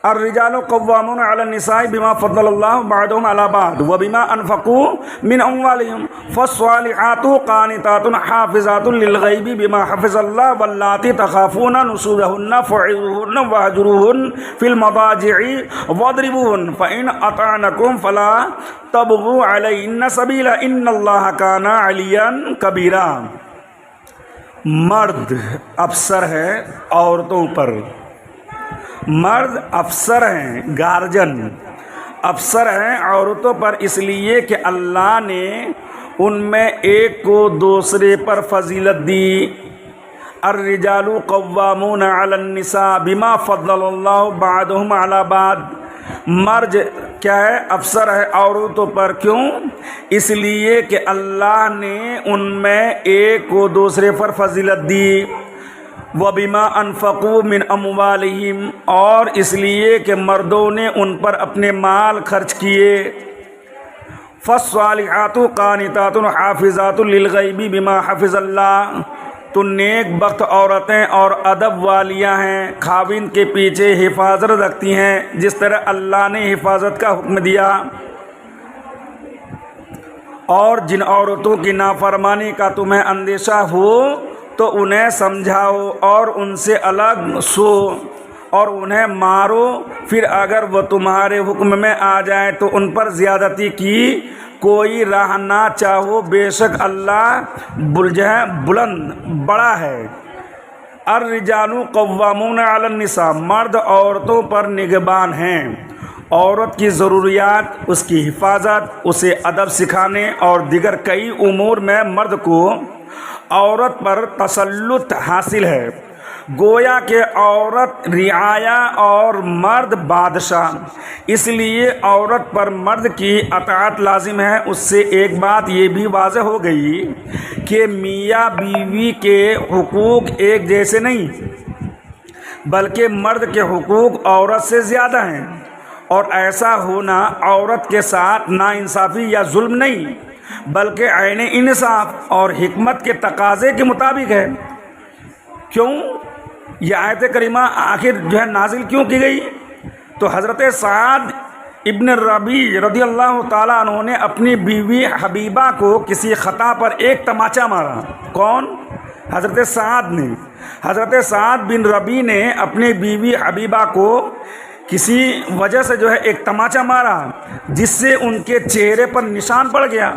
الرجال قوامون علی النساء بما فضل اللہ بعضهم علی بعض وبما انفقوا من اموالهم فالصالحات قانتات حافظات للغیب بما حفظ اللہ واللاتی تخافون نشوزهن فعظوهن واهجروهن فی المضاجع واضربوهن فإن اطعنکم فلا تبغوا علیہن سبیلا ان اللہ کان علیا کبیرا۔ مرد افسر ہے عورتوں پر، مرد افسر ہیں، گارجن افسر ہیں عورتوں پر، اس لیے کہ اللہ نے ان میں ایک کو دوسرے پر فضیلت دی۔ الرجال قوامون علی النساء بما فضل اللہ بعضهم علی بعض، مرد کیا ہے؟ افسر ہے عورتوں پر۔ کیوں؟ اس لیے کہ اللہ نے ان میں ایک کو دوسرے پر فضیلت دی۔ وَبِمَا أَنفَقُوا مِنْ أَمْوَالِهِمْ، اور اس لیے کہ مردوں نے ان پر اپنے مال خرچ کیے۔ فَالصَّالِحَاتُ قَانِتَاتٌ حَافِظَاتٌ لِلْغَيْبِ بِمَا حَفِظَ اللَّهُ، تو نیک بخت عورتیں اور ادب والیاں ہیں، خاوند کے پیچھے حفاظت رکھتی ہیں جس طرح اللہ نے حفاظت کا حکم دیا۔ اور جن عورتوں کی نافرمانی کا تمہیں اندیشہ ہو تو انہیں سمجھاؤ اور ان سے الگ سو اور انہیں مارو، پھر اگر وہ تمہارے حکم میں آ جائیں تو ان پر زیادتی کی کوئی راہ نہ چاہو، بے شک اللہ بلند بڑا ہے۔ الرجال قوامون علی النساء، مرد عورتوں پر نگہبان ہیں۔ عورت کی ضروریات، اس کی حفاظت، اسے ادب سکھانے اور دیگر کئی امور میں مرد کو عورت پر تسلط حاصل ہے، گویا کہ عورت رعایا اور مرد بادشاہ، اس لیے عورت پر مرد کی اطاعت لازم ہے۔ اس سے ایک بات یہ بھی واضح ہو گئی کہ میاں بیوی کے حقوق ایک جیسے نہیں، بلکہ مرد کے حقوق عورت سے زیادہ ہیں، اور ایسا ہونا عورت کے ساتھ ناانصافی یا ظلم نہیں بلکہ عین انصاف اور حکمت کے تقاضے کے مطابق ہے۔ کیوں یہ آیت کریمہ آخر نازل کیوں کی گئی؟ تو حضرت سعد ابن ربیع رضی اللہ تعالیٰ عنہ نے اپنی بیوی حبیبہ کو کسی خطا پر ایک تماچا مارا۔ کون؟ حضرت سعد نے۔ حضرت سعد بن ربیع نے اپنی بیوی حبیبہ کو کسی وجہ سے ایک تماچا مارا جس سے ان کے چہرے پر نشان پڑ گیا۔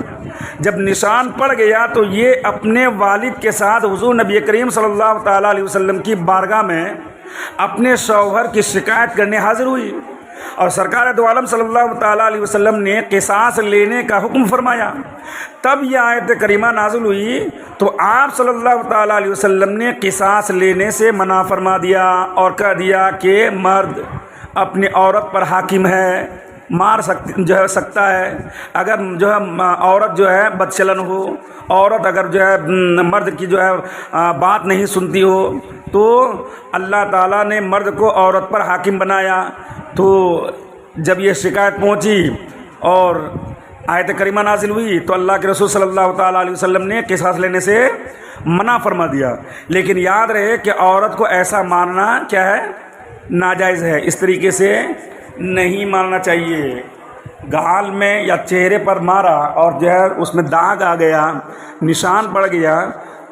جب نشان پڑ گیا تو یہ اپنے والد کے ساتھ حضور نبی کریم صلی اللہ تعالیٰ علیہ وسلم کی بارگاہ میں اپنے شوہر کی شکایت کرنے حاضر ہوئی، اور سرکار دو عالم صلی اللہ تعالیٰ علیہ وسلم نے قصاص لینے کا حکم فرمایا۔ تب یہ آیت کریمہ نازل ہوئی تو آپ صلی اللہ تعالیٰ علیہ وسلم نے قصاص لینے سے منع فرما دیا اور کہہ دیا کہ مرد اپنی عورت پر حاکم ہے، مار سکتا ہے۔ اگر عورت بدچلن ہو، عورت اگر مرد کی بات نہیں سنتی ہو تو اللہ تعالیٰ نے مرد کو عورت پر حاکم بنایا۔ تو جب یہ شکایت پہنچی اور آیت کریمہ نازل ہوئی تو اللہ کے رسول صلی اللہ تعالیٰ علیہ وسلم نے قصاص لینے سے منع فرما دیا۔ لیکن یاد رہے کہ عورت کو ایسا مارنا کیا ہے؟ ناجائز ہے، اس طریقے سے نہیں مارنا چاہیے۔ گال میں یا چہرے پر مارا اور اس میں داغ آ گیا، نشان پڑ گیا،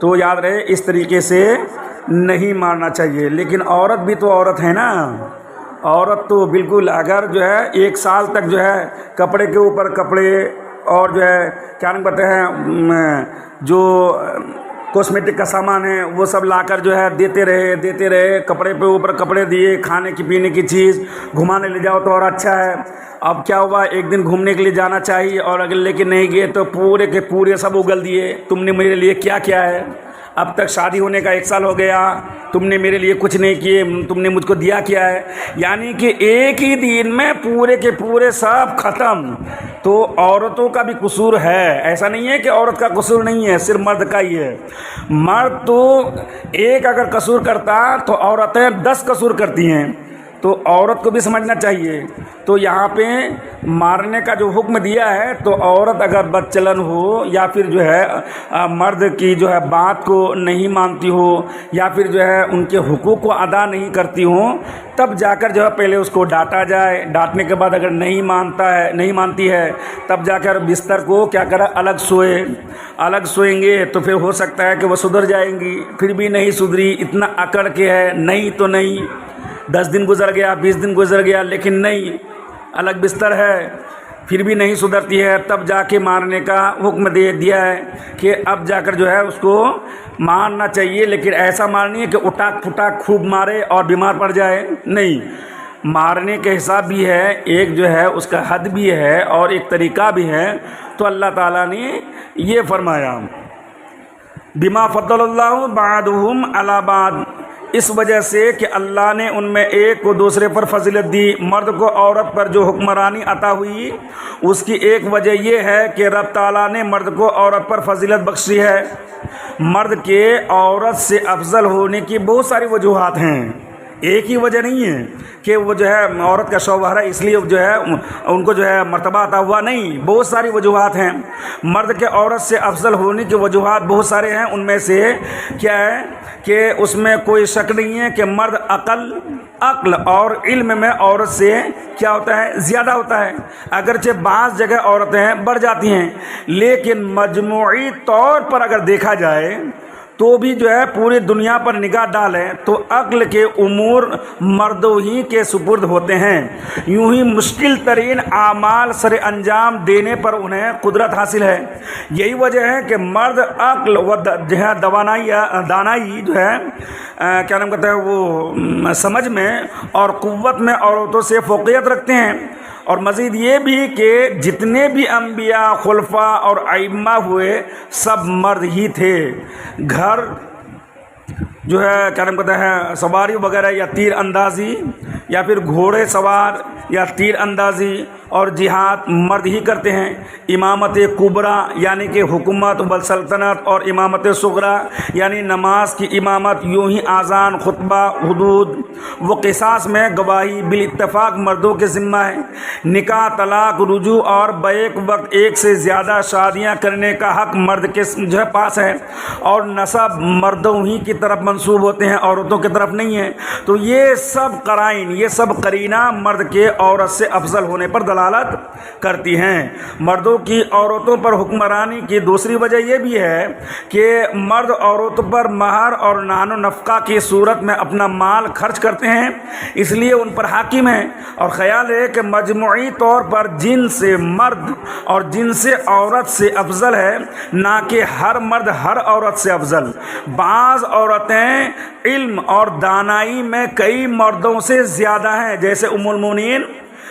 تو یاد رہے اس طریقے سے نہیں مارنا چاہیے۔ لیکن عورت بھی تو عورت ہے نا، عورت تو بالکل اگر ایک سال تک کپڑے کے اوپر کپڑے اور کیا نہیں پتہ ہے جو کاسمیٹک کا سامان ہے وہ سب لا کر دیتے رہے، کپڑے پہ اوپر کپڑے دیے، کھانے کی پینے کی چیز گھمانے لے جاؤ تو اور اچھا ہے۔ اب کیا ہوا، ایک دن گھومنے کے لیے جانا چاہیے اور اگر لے کے نہیں گئے تو پورے کے پورے سب اگل دیے، تم نے میرے لیے کیا کیا ہے؟ اب تک شادی ہونے کا 1 سال ہو گیا، تم نے میرے لیے کچھ نہیں کیے، تم نے مجھ کو دیا کیا ہے؟ یعنی کہ ایک ہی دن میں پورے کے پورے سب ختم۔ تو عورتوں کا بھی قصور ہے، ایسا نہیں ہے کہ عورت کا قصور نہیں ہے، صرف مرد کا ہی ہے۔ مرد تو ایک اگر قصور کرتا تو عورتیں 10 قصور کرتی ہیں۔ تو عورت کو بھی سمجھنا چاہیے. تو یہاں پہ مارنے کا جو حکم دیا ہے تو عورت اگر بدچلن ہو یا پھر جو ہے مرد کی جو ہے بات کو نہیں مانتی ہو یا پھر جو ہے ان کے حقوق کو ادا نہیں کرتی ہوں تب جا کر جو ہے پہلے اس کو ڈانٹا جائے. ڈانٹنے کے بعد اگر نہیں مانتی ہے تب جا کر بستر کو کیا کرے الگ سوئیں گے تو پھر ہو سکتا ہے کہ وہ سدھر جائیں گی. پھر بھی نہیں سدھری, اتنا اکڑ کے ہے, نہیں تو نہیں, 10 دن گزر گیا 20 دن گزر گیا لیکن نہیں, الگ بستر ہے, پھر بھی نہیں سدھرتی ہے, تب جا کے مارنے کا حکم دے دیا ہے کہ اب جا کر جو ہے اس کو مارنا چاہیے. لیکن ایسا مارنی ہے کہ اٹاک پھٹاک خوب مارے اور بیمار پڑ جائے, نہیں. مارنے کے حساب بھی ہے, ایک جو ہے اس کا حد بھی ہے اور ایک طریقہ بھی ہے. تو اللہ تعالیٰ نے یہ فرمایا بما فضل اللہ بعضهم علی بعض, اس وجہ سے کہ اللہ نے ان میں ایک کو دوسرے پر فضیلت دی. مرد کو عورت پر جو حکمرانی عطا ہوئی اس کی ایک وجہ یہ ہے کہ رب تعالیٰ نے مرد کو عورت پر فضیلت بخشی ہے. مرد کے عورت سے افضل ہونے کی بہت ساری وجوہات ہیں, ایک ہی وجہ نہیں ہے کہ وہ جو ہے عورت کا شوہر ہے اس لیے جو ہے ان کو جو ہے مرتبہ عطا ہوا, نہیں. بہت ساری وجوہات ہیں. مرد کے عورت سے افضل ہونے کی وجوہات بہت سارے ہیں. ان میں سے کیا ہے کہ اس میں کوئی شک نہیں ہے کہ مرد عقل اور علم میں عورت سے کیا ہوتا ہے, زیادہ ہوتا ہے. اگرچہ بعض جگہ عورتیں بڑھ جاتی ہیں لیکن مجموعی طور پر اگر دیکھا جائے تو بھی جو ہے پوری دنیا پر نگاہ ڈالیں تو عقل کے امور مردوں ہی کے سپرد ہوتے ہیں. یوں ہی مشکل ترین اعمال سر انجام دینے پر انہیں قدرت حاصل ہے. یہی وجہ ہے کہ مرد عقل و دانائی جو ہے کیا نام کہتا ہے وہ سمجھ میں اور قوت میں عورتوں سے فوقیت رکھتے ہیں. اور مزید یہ بھی کہ جتنے بھی انبیاء خلفاء اور ائمہ ہوئے سب مرد ہی تھے. گھر جو ہے کیا نام کہتا ہے سواری وغیرہ یا تیر اندازی یا پھر گھوڑے سوار یا تیر اندازی اور جہاد مرد ہی کرتے ہیں. امامت کبریٰ یعنی کہ حکومت و سلطنت اور امامت صغریٰ یعنی نماز کی امامت, یوں ہی اذان, خطبہ, حدود و قصاص میں گواہی بالاتفاق مردوں کے ذمہ ہے. نکاح, طلاق, رجوع اور بیک وقت ایک سے زیادہ شادیاں کرنے کا حق مرد کے جو ہے پاس ہے اور نسب مردوں ہی کی طرف منسوب ہوتے ہیں, عورتوں کی طرف نہیں ہے. تو یہ سب قرائن, یہ سب قرینہ مرد کے عورت سے افضل ہونے پر دلالت کرتی ہیں. مردوں کی عورتوں پر حکمرانی کی دوسری وجہ یہ بھی ہے کہ مرد عورتوں پر مہر اور نان و نفقہ کی صورت میں اپنا مال خرچ کرتے ہیں, اس لیے ان پر حاکم ہیں. اور خیال ہے کہ مجموعی طور پر جن سے مرد اور جن سے عورت سے افضل ہے, نہ کہ ہر مرد ہر عورت سے افضل. بعض عورتیں علم اور دانائی میں کئی مردوں سے زیادہ ہیں, جیسے ام المؤمنین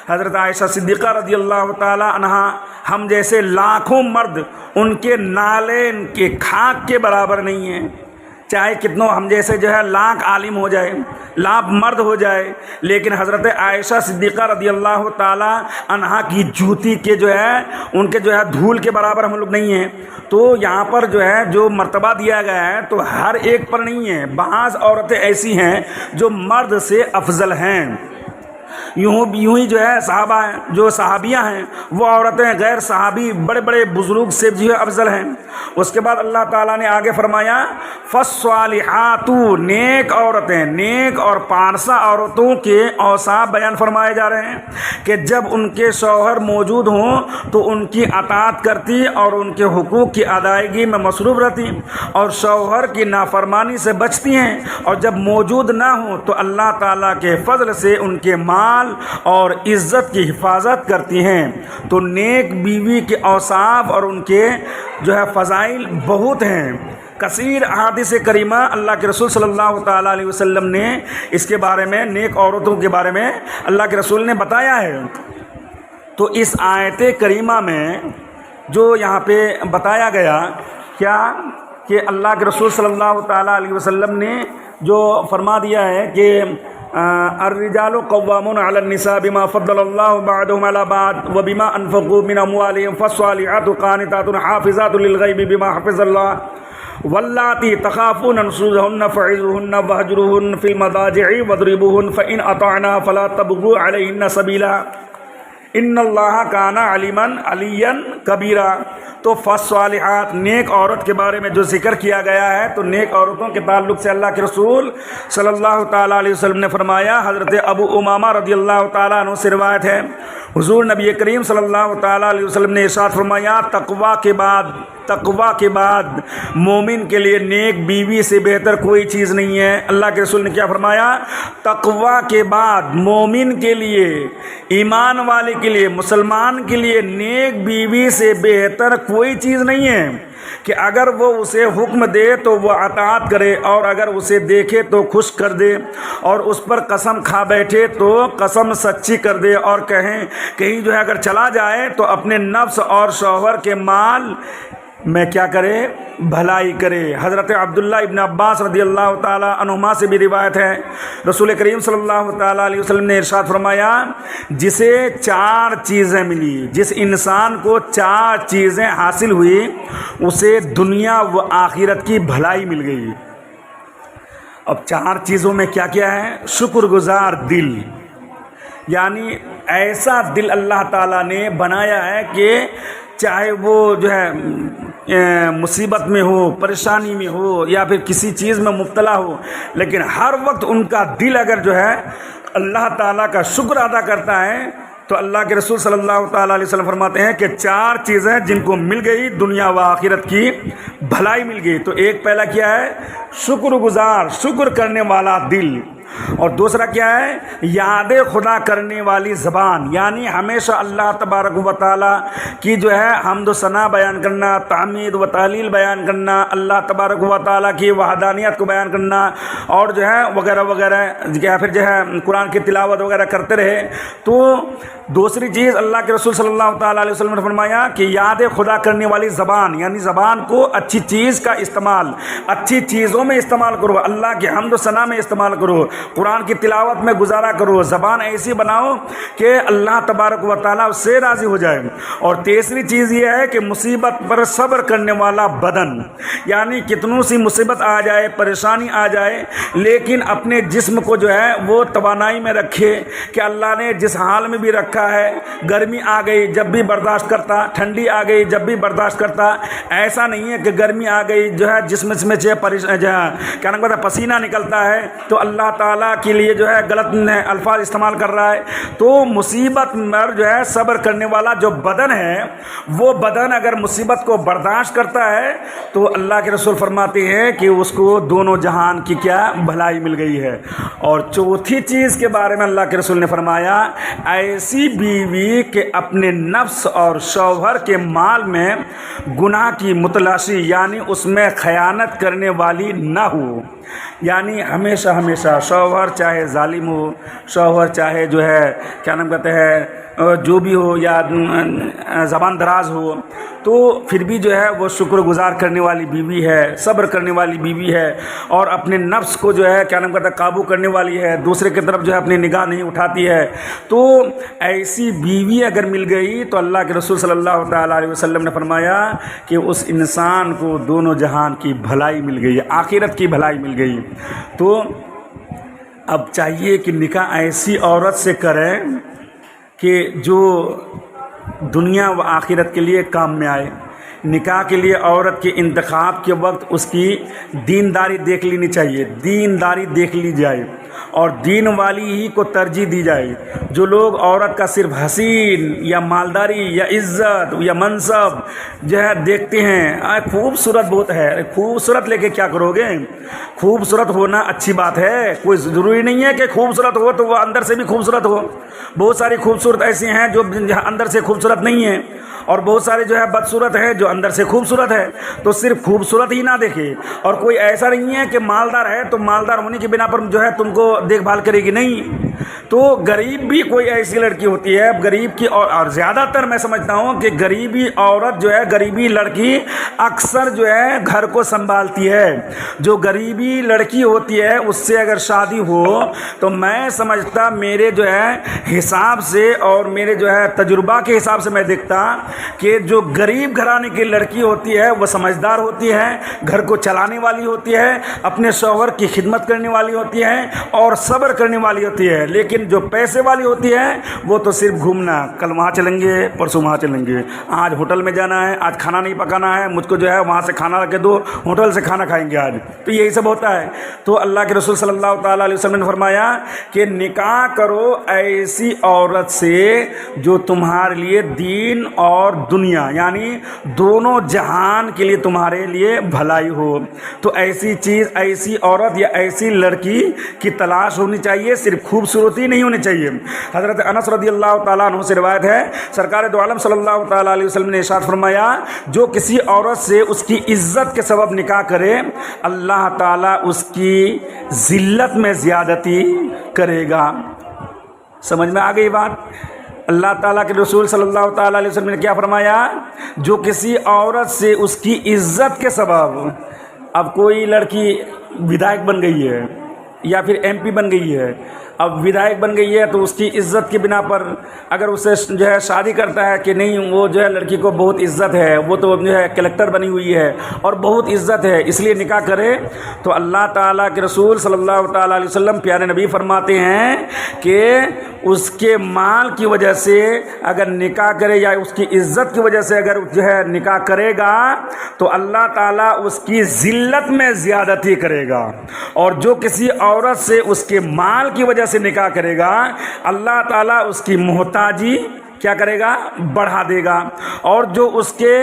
حضرت عائشہ صدیقہ رضی اللہ تعالی عنہا. ہم جیسے لاکھوں مرد ان کے نالے ان کے خاک کے برابر نہیں ہیں. چاہے کتنوں ہم جیسے جو ہے لاکھ عالم ہو جائے, لاکھ مرد ہو جائے, لیکن حضرت عائشہ صدیقہ رضی اللہ تعالی عنہا کی جوتی کے جو ہے ان کے جو ہے دھول کے برابر ہم لوگ نہیں ہیں. تو یہاں پر جو ہے جو مرتبہ دیا گیا ہے تو ہر ایک پر نہیں ہے. بعض عورتیں ایسی ہیں جو مرد سے افضل ہیں. یوں ہی جو ہے صحابہ ہیں, جو صحابیاں ہیں وہ عورتیں غیر صحابی بڑے بڑے بزرگ سے جو ہے افضل ہیں. اس کے بعد اللہ تعالیٰ نے آگے فرمایا فالصالحات, نیک عورتیں, نیک اور پارسا عورتوں کے اوصاف بیان فرمائے جا رہے ہیں کہ جب ان کے شوہر موجود ہوں تو ان کی اطاعت کرتی اور ان کے حقوق کی ادائیگی میں مصروف رہتی اور شوہر کی نافرمانی سے بچتی ہیں, اور جب موجود نہ ہوں تو اللہ تعالیٰ کے فضل سے ان کے مال اور عزت کی حفاظت کرتی ہیں. تو نیک بیوی کے اوصاف اور ان کے جو ہے فضائل بہت ہیں. کثیر احادیث کریمہ اللہ کے رسول صلی اللہ تعالیٰ علیہ وسلم نے اس کے بارے میں, نیک عورتوں کے بارے میں اللہ کے رسول نے بتایا ہے. تو اس آیت کریمہ میں جو یہاں پہ بتایا گیا کیا کہ اللہ کے رسول صلی اللہ تعالیٰ علیہ وسلم نے جو فرما دیا ہے کہ الرجال قوامون علی النساء بما فضل اللہ بعضهم علی بعض وبما انفقوا من اموالهم فالصالحات قانتات حافظات للغیب بما حفظ اللہ واللاتی تخافون نشوزهن فعظوهن واہجروهن فی المضاجع واضربوهن فإن اطعنا فلا تبغوا علیہن سبیلا ان اللہ کان علیٰ کبیرہ۔ تو فالصالحات نیک عورت کے بارے میں جو ذکر کیا گیا ہے، تو نیک عورتوں کے تعلق سے اللہ کے رسول صلی اللہ تعالیٰ علیہ وسلم نے فرمایا، حضرت ابو امامہ رضی اللہ تعالیٰ عنہ سے روایت ہے، حضور نبی کریم صلی اللہ تعالیٰ علیہ وسلم نے ارشاد فرمایا، تقوی کے بعد مومن کے لیے نیک بیوی سے بہتر کوئی چیز نہیں ہے۔ اللہ کے رسول نے کیا فرمایا؟ تقوی کے بعد مومن کے لیے، ایمان والے کے لیے، مسلمان کے لیے نیک بیوی سے بہتر کوئی چیز نہیں ہے کہ اگر وہ اسے حکم دے تو وہ اطاعت کرے، اور اگر اسے دیکھے تو خوش کر دے، اور اس پر قسم کھا بیٹھے تو قسم سچی کر دے، اور کہیں جو ہے اگر چلا جائے تو اپنے نفس اور شوہر کے مال میں کیا کرے؟ بھلائی کرے۔ حضرت عبداللہ ابن عباس رضی اللہ تعالیٰ عنہما سے بھی روایت ہے، رسول کریم صلی اللہ تعالیٰ علیہ وسلم نے ارشاد فرمایا، جسے 4 چیزیں ملی، جس انسان کو 4 چیزیں حاصل ہوئی، اسے دنیا و آخرت کی بھلائی مل گئی۔ اب 4 چیزوں میں کیا کیا ہے؟ شکر گزار دل، یعنی ایسا دل اللہ تعالیٰ نے بنایا ہے کہ چاہے وہ جو ہے مصیبت میں ہو، پریشانی میں ہو، یا پھر کسی چیز میں مبتلا ہو، لیکن ہر وقت ان کا دل اگر جو ہے اللہ تعالیٰ کا شکر ادا کرتا ہے، تو اللہ کے رسول صلی اللہ تعالیٰ علیہ وسلم فرماتے ہیں کہ 4 چیزیں جن کو مل گئی، دنیا و آخرت کی بھلائی مل گئی۔ تو ایک پہلا کیا ہے؟ شکر گزار، شکر کرنے والا دل، اور دوسرا کیا ہے؟ یاد خدا کرنے والی زبان، یعنی ہمیشہ اللہ تبارک و تعالیٰ کی جو ہے حمد و ثنا بیان کرنا، تحمید و تحلیل بیان کرنا، اللہ تبارک و تعالیٰ کی وحدانیت کو بیان کرنا، اور جو ہے وغیرہ وغیرہ، یا پھر جو ہے قرآن کی تلاوت وغیرہ کرتے رہے۔ تو دوسری چیز اللہ کے رسول صلی اللہ تعالیٰ علیہ وسلم نے فرمایا کہ یاد خدا کرنے والی زبان، یعنی زبان کو اچھی چیز کا استعمال، اچھی چیزوں میں استعمال کرو، اللہ کی حمد و ثنا میں استعمال کرو، قرآن کی تلاوت میں گزارا کرو، زبان ایسی بناؤ کہ اللہ تبارک و تعالیٰ اس سے راضی ہو جائے۔ اور تیسری چیز یہ ہے کہ مصیبت پر صبر کرنے والا بدن، یعنی کتنوں سی مصیبت آ جائے، پریشانی آ جائے، لیکن اپنے جسم کو جو ہے وہ توانائی میں رکھے کہ اللہ نے جس حال میں بھی رکھا ہے، گرمی آ گئی جب بھی برداشت کرتا، ٹھنڈی آ گئی جب بھی برداشت کرتا، ایسا نہیں ہے کہ گرمی آ گئی جو ہے جسم میں کیا نام ہے پسینہ نکلتا ہے تو اللہ تعالیٰ کے لیے جو ہے غلط الفاظ استعمال کر رہا ہے۔ تو مصیبت پر جو ہے صبر کرنے والا جو بدن ہے، وہ بدن اگر مصیبت کو برداشت کرتا ہے تو اللہ کے رسول فرماتے ہیں کہ اس کو دونوں جہان کی کیا بھلائی مل گئی ہے۔ اور چوتھی چیز کے بارے میں اللہ کے رسول نے فرمایا، ایسی بیوی کہ اپنے نفس اور شوہر کے مال میں گناہ کی متلاشی، یعنی اس میں خیانت کرنے والی نہ ہو، یعنی ہمیشہ شوہر چاہے ظالم ہو، شوہر چاہے جو ہے کیا نام کہتے ہیں جو بھی ہو، یا زبان دراز ہو، تو پھر بھی جو ہے وہ شکر گزار کرنے والی بیوی ہے، صبر کرنے والی بیوی ہے، اور اپنے نفس کو جو ہے کیا نام کہتا ہے قابو کرنے والی ہے، دوسرے کی طرف جو ہے اپنی نگاہ نہیں اٹھاتی ہے۔ تو ایسی بیوی اگر مل گئی تو اللہ کے رسول صلی اللہ تعالیٰ علیہ وسلم نے فرمایا کہ اس انسان کو دونوں جہان کی بھلائی مل گئی، آخرت کی بھلائی مل گئی۔ تو اب چاہیے کہ نکاح ایسی عورت سے کریں کہ جو دنیا و آخرت کے لیے کام میں آئے۔ نکاح کے لیے عورت کے انتخاب کے وقت اس کی دینداری دیکھ لینی چاہیے، دینداری دیکھ لی جائے، اور دین والی ہی کو ترجیح دی جائے۔ جو لوگ عورت کا صرف حسین یا مالداری یا عزت یا منصب جو ہے دیکھتے ہیں، خوبصورت بہت ہے، خوبصورت لے کے کیا کرو گے؟ خوبصورت ہونا اچھی بات ہے، کوئی ضروری نہیں ہے کہ خوبصورت ہو تو وہ اندر سے بھی خوبصورت ہو۔ بہت ساری خوبصورت ایسی ہیں جو اندر سے خوبصورت نہیں ہیں، اور بہت سارے جو ہے بدصورت ہے جو اندر سے خوبصورت ہے۔ تو صرف خوبصورت ہی نہ دیکھے، اور کوئی ایسا نہیں ہے کہ مالدار ہے تو مالدار ہونے کی بنا پر جو ہے تم کو دیکھ بھال کرے گی، نہیں۔ تو غریب بھی کوئی ایسی لڑکی ہوتی ہے غریب کی، اور زیادہ تر میں سمجھتا ہوں کہ غریبی عورت جو ہے، غریبی لڑکی اکثر جو ہے گھر کو سنبھالتی ہے۔ جو غریبی لڑکی ہوتی ہے اس سے اگر شادی ہو تو میں سمجھتا، میرے جو ہے حساب سے اور میرے جو ہے تجربہ کے حساب سے میں دیکھتا کہ جو غریب گھرانے کی لڑکی ہوتی ہے وہ سمجھدار ہوتی ہے، گھر کو چلانے والی ہوتی ہے، اپنے شوہر کی خدمت کرنے والی ہوتی ہے اور صبر کرنے والی ہوتی ہے۔ لیکن جو پیسے والی ہوتی ہے وہ تو صرف گھومنا، کل وہاں چلیں گے، پرسوں وہاں چلیں گے، آج ہوٹل میں جانا ہے، آج کھانا نہیں پکانا ہے، مجھ کو جو ہے وہاں سے کھانا رکھ کے دو، ہوٹل سے کھانا کھائیں گے آج، تو یہی سب ہوتا ہے۔ تو اللہ کے رسول صلی اللہ تعالیٰ علیہ وسلم نے فرمایا کہ نکاح کرو ایسی عورت سے جو تمہارے لیے دین اور دنیا یعنی دونوں جہان کے لیے تمہارے لیے بھلائی ہو۔ تو ایسی چیز، ایسی عورت یا ایسی لڑکی کی تلاش ہونی چاہیے، صرف خوبصورتی نہیں ہونی چاہیے۔ حضرت انس رضی اللہ تعالیٰ عنہ سے روایت ہے، سرکار دو عالم صلی اللہ تعالیٰ علیہ وسلم نے ارشاد فرمایا، جو کسی عورت سے اس کی عزت کے سبب نکاح کرے اللہ تعالیٰ اس کی ذلت میں زیادتی کرے گا۔ سمجھ میں آ گئی بات؟ اللہ تعالیٰ کے رسول صلی اللہ تعالیٰ علیہ وسلم نے کیا فرمایا؟ جو کسی عورت سے اس کی عزت کے سبب، اب کوئی لڑکی ودھائک بن گئی ہے یا پھر ایم پی بن گئی ہے، اب ودھائک بن گئی ہے تو اس کی عزت کی بنا پر اگر اسے جو ہے شادی کرتا ہے کہ نہیں وہ جو ہے لڑکی کو بہت عزت ہے، وہ تو جو ہے کلکٹر بنی ہوئی ہے اور بہت عزت ہے اس لیے نکاح کرے، تو اللہ تعالیٰ کے رسول صلی اللہ تعالیٰ علیہ وسلم پیارے نبی فرماتے ہیں کہ اس کے مال کی وجہ سے اگر نکاح کرے یا اس کی عزت کی وجہ سے اگر جو ہے نکاح کرے گا تو اللہ تعالیٰ اس کی ذلت میں زیادتی کرے گا، اور جو کسی عورت سے اس کے مال کی وجہ سے نکاح کرے گا اللہ تعالیٰ اس کی محتاجی کیا کرے گا؟ بڑھا دے گا، اور جو اس کے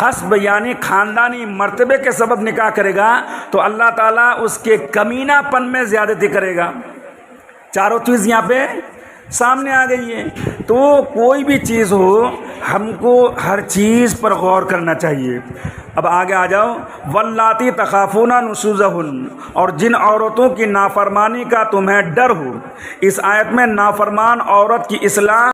حسب یعنی خاندانی مرتبے کے سبب نکاح کرے گا تو اللہ تعالیٰ اس کے کمینہ پن میں زیادتی کرے گا۔ چاروں چیز یہاں پہ سامنے آ گئی ہے۔ تو کوئی بھی چیز ہو ہم کو ہر چیز پر غور کرنا چاہیے۔ اب آگے آ جاؤ، واللاتی تخافون نشوزہن، اور جن عورتوں کی نافرمانی کا تمہیں ڈر ہو۔ اس آیت میں نافرمان عورت کی اصلاح